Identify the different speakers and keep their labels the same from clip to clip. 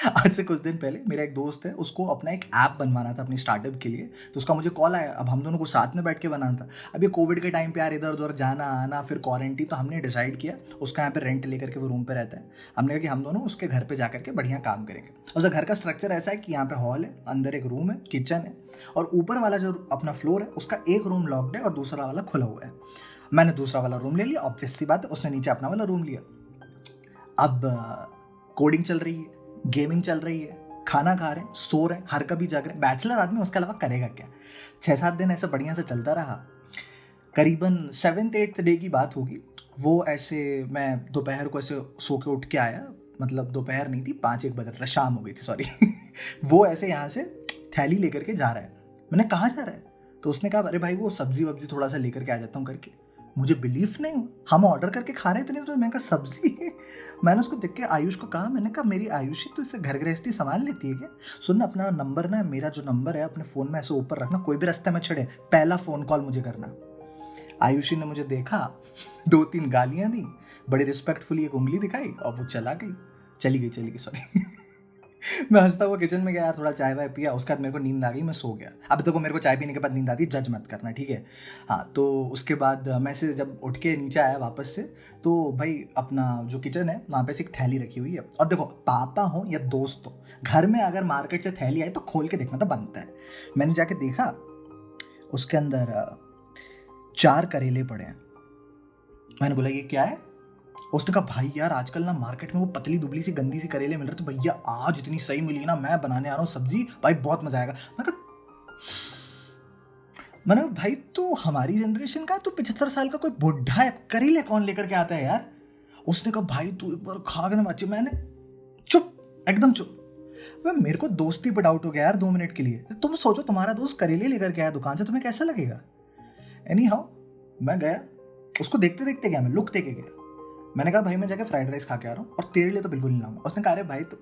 Speaker 1: आज से कुछ दिन पहले मेरा एक दोस्त है, उसको अपना एक ऐप बनवाना था अपनी स्टार्टअप के लिए। तो उसका मुझे कॉल आया, अब हम दोनों को साथ में बैठ के बनाना था। अब ये कोविड के टाइम पे यार इधर उधर जाना आना, फिर क्वारंटीन, तो हमने डिसाइड किया उसका यहाँ पे रेंट लेकर के वो रूम पे रहता है। हमने कहा कि हम दोनों उसके घर पे जा करके बढ़िया काम करेंगे। उसका घर का स्ट्रक्चर ऐसा है कि यहाँ पे हॉल है, अंदर एक रूम है, किचन है, और ऊपर वाला जो अपना फ्लोर है उसका एक रूम लॉक्ड है और दूसरा वाला खुला हुआ है। मैंने दूसरा वाला रूम ले लिया, ऑब्वियस सी बात है, उसने नीचे अपना वाला रूम लिया। अब कोडिंग चल रही है, गेमिंग चल रही है, खाना खा रहे हैं, सो रहे हैं, हर कभी जाग रहे हैं। बैचलर आदमी उसके अलावा करेगा क्या? 6-7 दिन ऐसे बढ़िया से चलता रहा। करीबन 7th-8th डे की बात होगी। वो ऐसे, मैं दोपहर को ऐसे सो के उठ के आया, मतलब दोपहर नहीं थी, 5-1 बज रहा था, शाम हो गई थी, सॉरी। वो ऐसे यहाँ से थैली लेकर के जा रहा है। मैंने कहा जा रहा है? तो उसने कहा अरे भाई वो सब्जी वब्जी थोड़ा सा लेकर के आ जाता हूँ करके। मुझे बिलीफ नहीं हुआ, हम ऑर्डर करके खा रहे थे, नहीं तो मैंने कहा सब्जी। मैंने उसको देख के आयुष को कहा, मैंने कहा मेरी आयुषी तो इससे घर गृहस्थी संभाल लेती है क्या? सुन, अपना नंबर ना, मेरा जो नंबर है अपने फ़ोन में ऐसे ऊपर रखना, कोई भी रास्ते में छड़े पहला फ़ोन कॉल मुझे करना। आयुषी ने मुझे देखा, 2-3 गालियाँ दी, बड़ी रिस्पेक्टफुली एक उंगली दिखाई और वो चली गई, सॉरी। मैं हंसता हुआ किचन में गया, थोड़ा चाय वाय पिया, उसके बाद मेरे को नींद आ गई, मैं सो गया। अब देखो मेरे को चाय पीने के बाद नींद आती है, जज मत करना, ठीक है? हाँ, तो उसके बाद मैं से जब उठ के नीचे आया वापस से, तो भाई अपना जो किचन है वहाँ पे से एक थैली रखी हुई है। और देखो, पापा हो या दोस्त हो, घर में अगर मार्केट से थैली आई तो खोल के देखना तो बनता है। मैंने जाके देखा, उसके अंदर 4 करेले पड़े हैं। मैंने बोला ये क्या है? उसने कहा भाई यार आजकल ना मार्केट में वो पतली दुबली सी गंदी सी करेले मिल रहे, तो भैया आज इतनी सही मिली ना, मैं बनाने आ रहा हूँ सब्जी, भाई बहुत मजा आएगा। मैंने कहा भाई तू हमारी जनरेशन का, तू 75 साल का कोई बुढ़ा है, करेले कौन लेकर के आता है यार? उसने कहा भाई तू एक बार खा के ना बच्चे। मैंने चुप, एकदम चुप। मेरे को दोस्ती पे डाउट हो गया यार 2 मिनट के लिए। तुम सोचो तुम्हारा दोस्त करेले लेकर के आया दुकान से, तुम्हें कैसा लगेगा? एनी हाउ, मैं गया, उसको देखते देखते गया, मैं लुक देके गया। मैंने कहा भाई मैं जाके फ्राइड राइस खा के आ रहा हूँ और तेरे लिए तो बिल्कुल नहीं लाऊंगा। उसने कहा अरे भाई, तो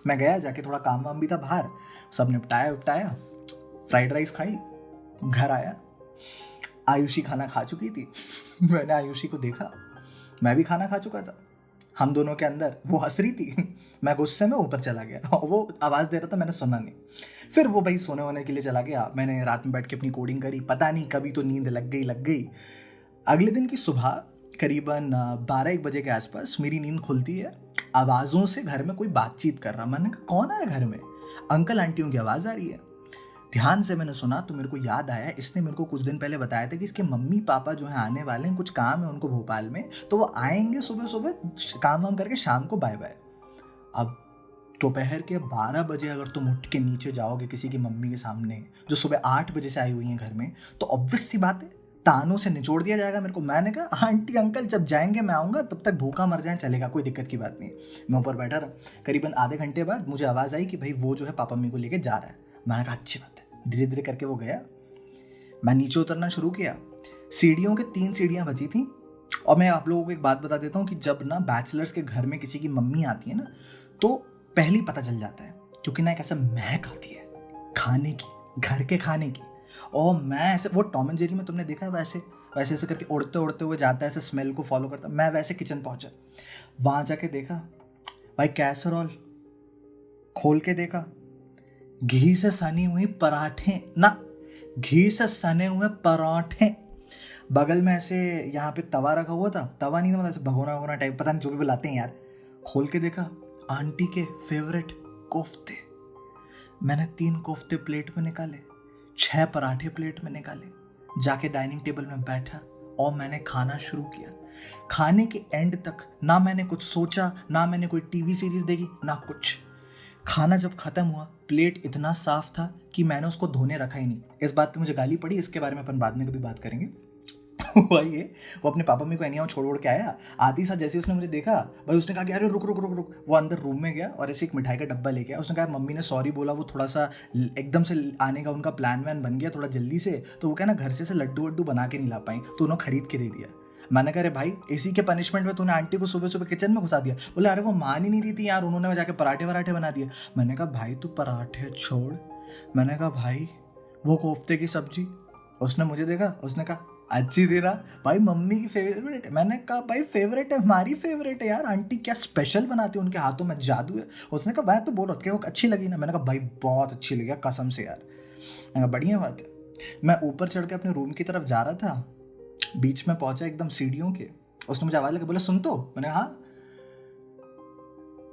Speaker 1: मैं गया, जाके थोड़ा काम वाम भी था बाहर, सब निपटाया उपटाया, फ्राइड राइस खाई, घर आया। आयुषी खाना खा चुकी थी। मैंने आयुषी को देखा, मैं भी खाना खा चुका था। हम दोनों के अंदर वो हंस रही थी, मैं गुस्से में ऊपर चला गया, वो आवाज़ दे रहा था, मैंने सुना नहीं। फिर वो भाई सोने वोने के लिए चला गया। मैंने रात में बैठ के अपनी कोडिंग करी, पता नहीं कभी तो नींद लग गई। अगले दिन की सुबह करीबन 12-1 बजे के आसपास मेरी नींद खुलती है, आवाज़ों से घर में कोई बातचीत कर रहा। मैंने कहा कौन आया घर में? अंकल आंटियों की आवाज़ आ रही है। ध्यान से मैंने सुना तो मेरे को याद आया, इसने मेरे को कुछ दिन पहले बताया था कि इसके मम्मी पापा जो है आने वाले हैं, कुछ काम है उनको भोपाल में, तो वो आएंगे सुबह सुबह, काम वाम करके शाम को बाय बाय। अब दोपहर के 12 बजे अगर तुम उठ के नीचे जाओगे किसी की मम्मी के सामने जो सुबह 8 बजे से आई हुई हैं घर में, तो ऑब्वियस सी बात है तानों से निचोड़ दिया जाएगा मेरे को। मैंने कहा आंटी अंकल जब जाएंगे मैं आऊँगा, तब तक भूखा मर जाए चलेगा, कोई दिक्कत की बात नहीं। मैं ऊपर बैठा रहा। करीबन आधे घंटे बाद मुझे आवाज़ आई कि भाई वो जो है पापा मम्मी को लेके जा रहा है। मैंने कहा अच्छी बात है। धीरे धीरे करके वो गया, मैं नीचे उतरना शुरू किया। सीढ़ियों के 3 सीढ़ियाँ बची थी। और मैं आप लोगों को एक बात बता देता हूँ कि जब ना बैचलर्स के घर में किसी की मम्मी आती है ना, तो पहले पता चल जाता है, क्योंकि ना एक ऐसा महक आती है खाने की, घर के खाने की। और मैं ऐसे, वो टॉम एंड जेरी में तुमने देखा है वैसे वैसे ऐसे करके उड़ते उड़ते हुए जाता है, ऐसे स्मेल को फॉलो करता। मैं वैसे किचन पहुंचा, वहां जाके देखा भाई कैसरोल खोल के देखा, घी से सनी हुई पराठे, ना घी से सने हुए पराठे, बगल में ऐसे यहाँ पे तवा रखा हुआ था, तवा नहीं था मतलब ऐसे भगोना भगोना टाइप, पता नहीं जो भी बुलाते हैं यार। खोल के देखा, आंटी के फेवरेट कोफ्ते। मैंने 3 कोफ्ते प्लेट में निकाले, 6 पराठे प्लेट में निकाले, जाके डाइनिंग टेबल में बैठा और मैंने खाना शुरू किया। खाने के एंड तक ना मैंने कुछ सोचा, ना मैंने कोई टीवी सीरीज देखी, ना कुछ। खाना जब खत्म हुआ, प्लेट इतना साफ था कि मैंने उसको धोने रखा ही नहीं। इस बात पे मुझे गाली पड़ी, इसके बारे में अपन बाद में कभी बात करेंगे। हुआ ये, वो अपने पापा मम्मी को एनिया छोड़ के आया। आती साथ जैसे उसने मुझे देखा, भाई उसने कहा कि अरे रुक रुक रुक रुक। वो अंदर रूम में गया और ऐसे एक मिठाई का डब्बा लेके आया। उसने कहा मम्मी ने सॉरी बोला, वो थोड़ा सा एकदम से आने का उनका प्लान वैन बन गया थोड़ा जल्दी से, तो वो क्या ना घर से लड्डू वड्डू बना के नहीं ला पाई, तो उन्होंने खरीद के दे दिया। मैंने कहा अरे भाई इसी के पनिशमेंट में तूने आंटी को सुबह सुबह किचन में घुसा दिया। बोले अरे वो मान ही नहीं रही थी यार, उन्होंने जाके पराठे वराठे बना दिए। मैंने कहा भाई तू पराठे छोड़, मैंने कहा भाई वो कोफ्ते की सब्जी। उसने मुझे देखा, उसने कहा अच्छी थी ना भाई, मम्मी की फेवरेट है। मैंने कहा भाई फेवरेट है, हमारी फेवरेट है यार, आंटी क्या स्पेशल बनाती है, उनके हाथों में जादू है। उसने कहा मैं तो बोल रहा था वो अच्छी लगी ना, मैंने कहा भाई बहुत अच्छी लगी यार, कसम से यार। मैंने कहा बढ़िया बात है। मैं ऊपर चढ़ के अपने रूम की तरफ जा रहा था, बीच में पहुंचा एकदम सीढ़ियों के, उसने मुझे आवाज लगा, बोला सुन तो। मैंने हाँ।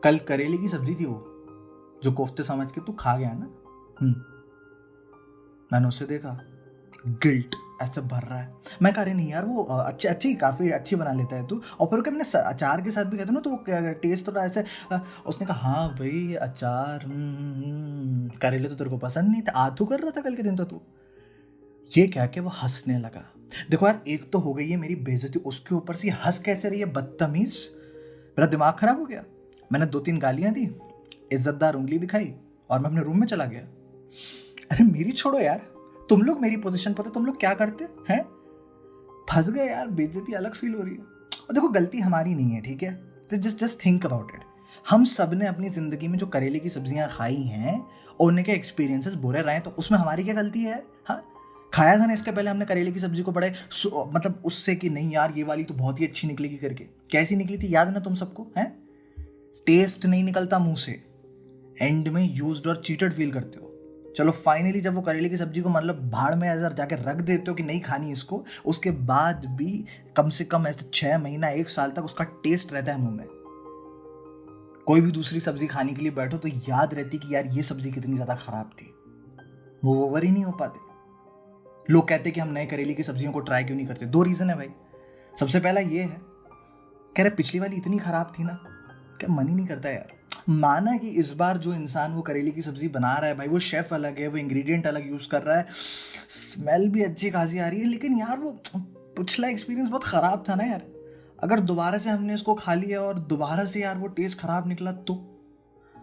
Speaker 1: कल करेले की सब्जी थी वो, जो कोफ्ते समझ के तू खा गया ना। मैंने उसे देखा, गिल्ट ऐसे भर रहा है। मैं कह रही नहीं यार, वो अच्छी अच्छी काफ़ी अच्छी बना लेता है तू, और फिर अपने अचार के साथ भी कहते ना, तो वो टेस्ट थोड़ा ऐसे उसने कहा हाँ भाई अचार, करेले तो तेरे को पसंद नहीं था, आथू कर रहा था कल के दिन तो तू। ये कह के वो हंसने लगा। देखो यार, एक तो हो गई है मेरी बेइज्जती, उसके ऊपर से हंस कैसे रही है, बदतमीज। मेरा दिमाग खराब हो गया। मैंने 2-3 गालियां दी, इज्जतदार उंगली दिखाई, और मैं अपने रूम में चला गया। अरे मेरी छोड़ो यार, तुम लोग मेरी पोजीशन पर थे, तुम लोग क्या करते हैं? फंस गए यार, बेइज्जती अलग फील हो रही है। और देखो गलती हमारी नहीं है, ठीक है, तो just just think about it. हम सब ने अपनी जिंदगी में जो करेले की सब्जियां खाई हैं, उनके एक्सपीरियंसेस बुरे रहे, तो उसमें हमारी क्या गलती है? हाँ, खाया था ना इसके पहले हमने करेले की सब्जी को, बड़े मतलब उससे कि नहीं यार ये वाली तो बहुत ही अच्छी निकलेगी करके। कैसी निकली थी याद है ना तुम सबको? है, टेस्ट नहीं निकलता मुंह से, एंड में यूज्ड और चीटेड फील करते हो। चलो फाइनली जब वो करेले की सब्जी को मतलब भाड़ में ऐसा जाके रख देते हो कि नहीं खानी इसको, उसके बाद भी कम से कम ऐसे 6 महीना 1 साल तक उसका टेस्ट रहता है मुंह में। कोई भी दूसरी सब्जी खाने के लिए बैठो तो याद रहती कि यार ये सब्जी कितनी ज्यादा खराब थी, वो ओवर ही नहीं हो पाते। लोग कहते कि हम नए करेले की सब्जियों को ट्राई क्यों नहीं करते? 2 रीजन है भाई। सबसे पहला ये है, कह रहे पिछली वाली इतनी खराब थी ना, क्या मन ही नहीं करता यार। माना कि इस बार जो इंसान वो करेले की सब्जी बना रहा है भाई, वो शेफ अलग है, वो इंग्रेडिएंट अलग यूज कर रहा है, स्मेल भी अच्छी खासी आ रही है, लेकिन यार वो पिछला एक्सपीरियंस बहुत खराब था ना यार। अगर दोबारा से हमने इसको खा लिया और दोबारा से यार वो टेस्ट खराब निकला तो?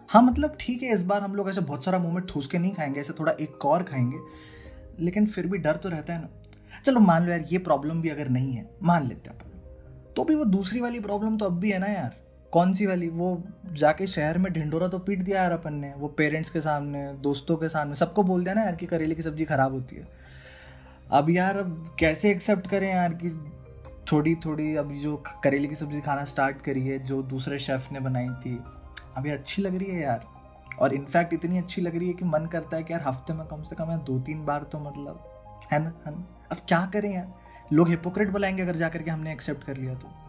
Speaker 1: हाँ मतलब ठीक है, इस बार हम लोग ऐसे बहुत सारा मुंह में ठूस के नहीं खाएंगे, ऐसे थोड़ा एक और खाएंगे, लेकिन फिर भी डर तो रहता है ना। चलो मान लो यार ये प्रॉब्लम भी अगर नहीं है, मान लेते हैं अपन, तो भी वो दूसरी वाली प्रॉब्लम तो अब भी है ना यार। कौन सी वाली? वो जाके शहर में ढिंडोरा तो पीट दिया यार अपन ने, वो पेरेंट्स के सामने, दोस्तों के सामने, सबको बोल दिया ना यार कि करेले की सब्जी खराब होती है। अब यार अब कैसे एक्सेप्ट करें यार कि थोड़ी थोड़ी अभी जो करेले की सब्जी खाना स्टार्ट करी है, जो दूसरे शेफ ने बनाई थी, अभी अच्छी लग रही है यार। और इनफैक्ट इतनी अच्छी लग रही है कि मन करता है कि यार हफ्ते में कम से कम यार 2-3 बार तो मतलब, है ना? अब क्या करें यार, लोग हिपोक्रेट बुलाएंगे अगर जाकर के हमने एक्सेप्ट कर लिया तो।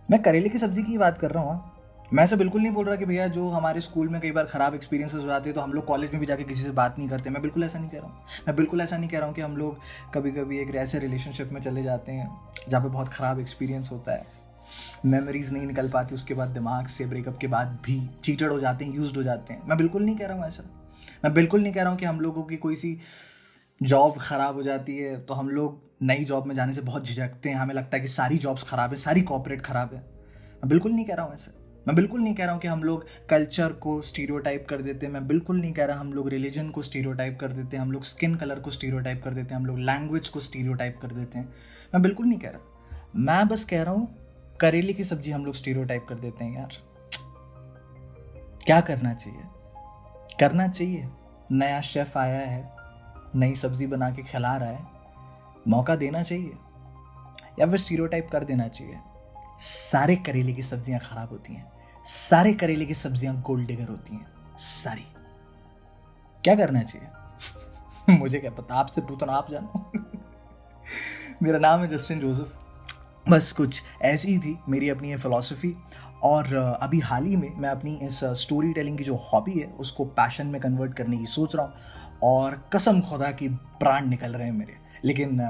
Speaker 1: मैं करेले की सब्जी की बात कर रहा हूँ। मैं ऐसा बिल्कुल नहीं बोल रहा कि भैया जो हमारे स्कूल में कई बार खराब एक्सपीरियंसेस हो जाते हैं तो हम लोग कॉलेज में भी जाके किसी से बात नहीं करते। मैं बिल्कुल ऐसा नहीं कह रहा हूँ। मैं बिल्कुल ऐसा नहीं कह रहा हूँ कि हम लोग कभी कभी एक ऐसे रिलेशनशिप में चले जाते हैं जहाँ पे बहुत ख़राब एक्सपीरियंस होता है, मेमोरीज नहीं निकल पाती उसके बाद दिमाग से, ब्रेकअप के बाद भी चीटेड हो जाते हैं, यूज्ड हो जाते हैं। मैं बिल्कुल नहीं कह रहा हूँ ऐसा। मैं बिल्कुल नहीं कह रहा हूँ कि हम लोगों की कोई सी जॉब ख़राब हो जाती है तो हम लोग नई जॉब में जाने से बहुत झिझकते हैं, हमें लगता है कि सारी जॉब्स ख़राब है, सारी कॉर्पोरेट ख़राब है। मैं बिल्कुल नहीं कह रहा हूँ ऐसे। मैं बिल्कुल नहीं कह रहा हूँ कि हम लोग कल्चर को स्टीरियोटाइप कर देते हैं। मैं बिल्कुल नहीं कह रहा हम लोग रिलीजन को स्टीरियोटाइप कर देते हैं, हम लोग स्किन कलर को स्टीरियोटाइप कर देते हैं, हम लोग लैंग्वेज को स्टीरियोटाइप कर देते हैं। मैं बिल्कुल नहीं कह रहा। मैं बस कह रहा हूँ करेले की सब्जी हम लोग स्टीरियोटाइप कर देते हैं यार। क्या करना चाहिए? करना चाहिए, नया शेफ आया है, नई सब्जी बना के खिला रहा है, मौका देना चाहिए, या फिर स्टीरियोटाइप कर देना चाहिए सारे करेले की सब्जियां खराब होती हैं, सारे करेले की सब्जियां गोल्ड डिगर होती हैं, सारी? क्या करना चाहिए? मुझे क्या पता, आपसे पूछो ना, आप जानो। मेरा नाम है जस्टिन जोसेफ। बस कुछ ऐसी ही थी मेरी अपनी ये फिलॉसफी। और अभी हाल ही में मैं अपनी इस स्टोरी टेलिंग की जो हॉबी है उसको पैशन में कन्वर्ट करने की सोच रहा हूँ, और कसम खुदा की प्राण निकल रहे हैं मेरे, लेकिन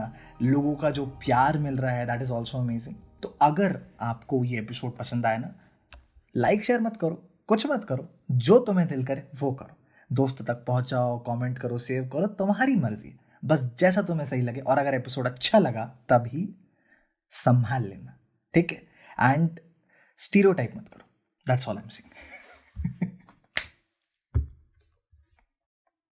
Speaker 1: लोगों का जो प्यार मिल रहा है दैट इज़ ऑल्सो अमेजिंग। तो अगर आपको ये एपिसोड पसंद आया ना, लाइक शेयर मत करो, कुछ मत करो, जो तुम्हें दिल करे वो करो, दोस्तों तक पहुंचाओ, कमेंट करो, सेव करो, तुम्हारी मर्जी, बस जैसा तुम्हें सही लगे। और अगर एपिसोड अच्छा लगा तभी संभाल लेना, ठीक है? एंड स्टीरियोटाइप मत करो, that's all I am saying.